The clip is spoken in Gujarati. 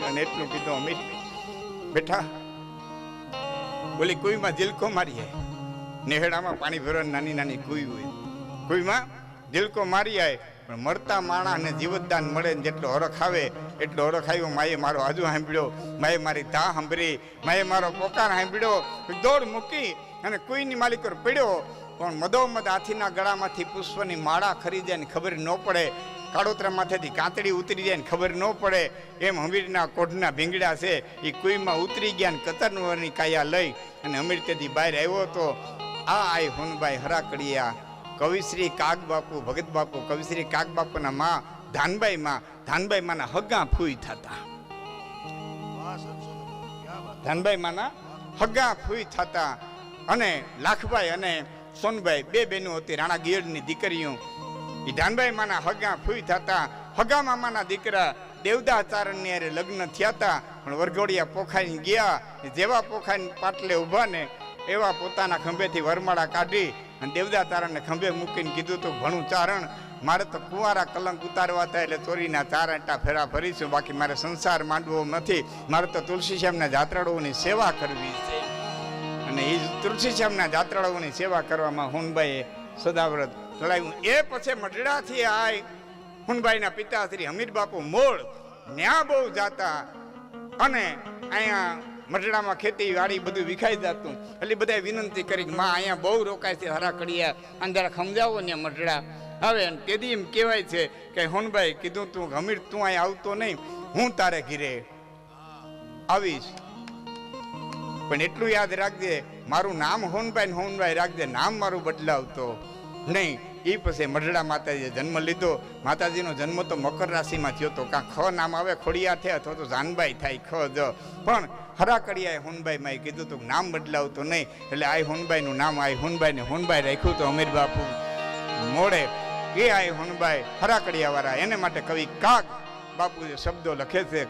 અને એટલું કીધું, અમીર બેઠા બોલી કુઈમાં દિલકો મારી આય, નેહડામાં પાણી ભરવાની નાની નાની કુઈ હોય, કુઈમાં દિલકો મારી આય, પણ મળતા માણસને જીવતદાન મળે ને જેટલો હરખ આવે એટલો હરખ આવ્યો. માએ મારો આજુ સાંભળ્યો, માએ મારી તા સાંભળી, માએ મારો પોકાર સાંભળ્યો, દોડ મૂકી અને કુઈની માલિક પર પડ્યો. પણ મધોમધ હાથીના ગળામાંથી પુષ્પની માળા ખરી જાય ને ખબર ન પડે, કાળોતરા માથેથી કાંતડી ઉતરી જાય ને ખબર ન પડે, એમ હમીરના કોઢના ભીંગડા છે એ કુઈમાં ઉતરી ગયા ને કતરવરની કાયા લઈ અને હમીર તેથી બહાર આવ્યો હતો. આ હુનબાઈ હરાકડિયા કવિશ્રી કાગ બાપુ, ભગત બાપુ, કવિશ્રી કાગ બાપુના માં ધાનબાઈ માં, ધાનબાઈ માના હગા ફૂઈ થતા, ધાનબાઈ માના હગા ફૂઈ થતા. અને લાખભાઈ અને સોનભાઈ બે બહેનો હતી, રાણા ગિયડની દીકરીઓ. એ ધાનભાઈ માના હગા ફૂઈ થતા. હગા મામાના દીકરા દેવદાચારણની હારે લગ્ન થયા હતા, પણ વરઘોડિયા પોખાઈ ગયા. જેવા પોખાઈ પાટલે ઉભા ને એવા પોતાના ખંભેથી વરમાળા કાઢી અને દેવદાચારણને ખંભે મૂકીને કીધું તો ઘણું ચારણ, મારે તો કુંવારા કલંક ઉતારવા થાય એટલે ચોરીના 4 આંટા ફેરા ફરીશું, બાકી મારે સંસાર માંડવો નથી, મારે તો તુલસીશ્યામના જાત્રાળુઓની સેવા કરવી છે. અને એ તુલસીશ્યામના જાત્રાળુઓની સેવા કરવામાં હુનબાઈએ સદાવ્રત ચડાવ્યું. એ પછી મઢડાથી આય હુનબાઈના પિતા શ્રી હમીર બાપુ મૂળ ન્યા બહુ જાતા, અને અહીંયા મઢડામાં ખેતી વાડી બધું વિખાઈ જતું. એટલે બધા વિનંતી કરી માં અહીંયા બહુ રોકાય છે હરાકડિયા, અને જરા સમજાવો ને મઢડા. હવે તેથી એમ કહેવાય છે કે હુનબાઈ કીધું તું હમીર તું અહીંયા આવતો નહીં, હું તારે ઘીરે આવીશ, પણ એટલું યાદ રાખજે મારું નામ હુનબાઈ ને હુનબાઈ રાખજે, નામ મારું બદલાવતો નહીં. એ પછી મઢડા માતાજીએ જન્મ લીધો. માતાજીનો જન્મ તો મકર રાશિમાં થયો હતો. કાં ખ નામ આવે ખોડિયા થયા અથવા તો જાનબાઈ થાય ખ જ, પણ હરાકડિયાએ હુનબાઈ માં કીધું તું નામ બદલાવતો નહીં. એટલે આ હુનબાઈનું નામ આ હુનબાઈ ને હુનબાઈ રાખ્યું તો અમીર બાપુ મોડે. એ આ હુનબાઈ હરાકડિયા વાળા, એને માટે કવિ કાગ બાપુ શબ્દો લખે છે.